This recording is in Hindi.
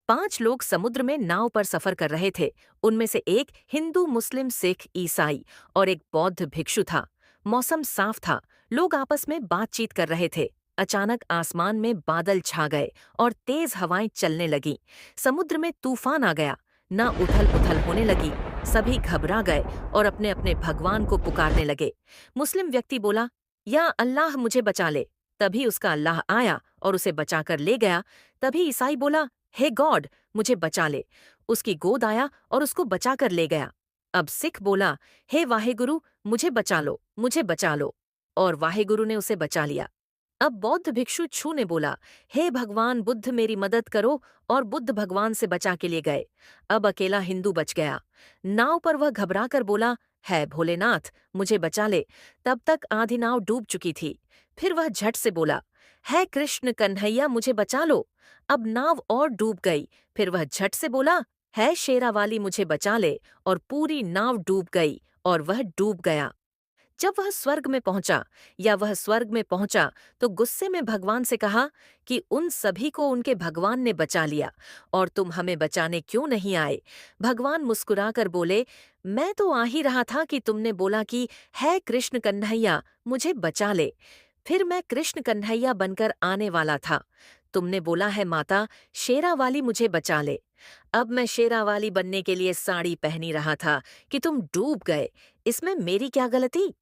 5 लोग समुद्र में नाव पर सफर कर रहे थे। उनमें से एक हिंदू, मुस्लिम, सिख, ईसाई और एक बौद्ध भिक्षु था। मौसम साफ था। लोग आपस में बातचीत कर रहे थे। अचानक आसमान में बादल छा गए और तेज हवाएं चलने लगीं। समुद्र में तूफान आ गया। ना उथल पुथल होने लगी। सभी घबरा गए और अपने अपने भगवान को पुकारने लगे। मुस्लिम व्यक्ति बोला, या अल्लाह मुझे बचा ले। तभी उसका अल्लाह आया और उसे बचाकर ले गया। तभी ईसाई बोला, हे गॉड, मुझे बचा ले। उसकी गोद आया और उसको बचाकर ले गया। अब सिख बोला, हे वाहेगुरु, मुझे बचा लो, मुझे बचा लो। और वाहेगुरु ने उसे बचा लिया। अब बौद्ध भिक्षु छू ने बोला, हे भगवान बुद्ध, मेरी मदद करो। और बुद्ध भगवान से बचा के लिए गए। अब अकेला हिंदू बच गया। नाव पर वह घबरा कर बोला, है भोलेनाथ, मुझे बचा ले। तब तक आधी नाव डूब चुकी थी। फिर वह झट से बोला, है कृष्ण कन्हैया, मुझे बचा लो। अब नाव और डूब गई। फिर वह झट से बोला, है शेरा वाली, मुझे बचा ले। और पूरी नाव डूब गई और वह डूब गया। जब वह स्वर्ग में पहुंचा तो गुस्से में भगवान से कहा कि उन सभी को उनके भगवान ने बचा लिया और तुम हमें बचाने क्यों नहीं आए। भगवान मुस्कुराकर बोले, मैं तो आ ही रहा था कि तुमने बोला कि है कृष्ण कन्हैया, मुझे बचा ले। फिर मैं कृष्ण कन्हैया बनकर आने वाला था। तुमने बोला है माता शेरा वाली, मुझे बचा ले। अब मैं शेरा वाली बनने के लिए साड़ी पहनी रहा था कि तुम डूब गए। इसमें मेरी क्या गलती।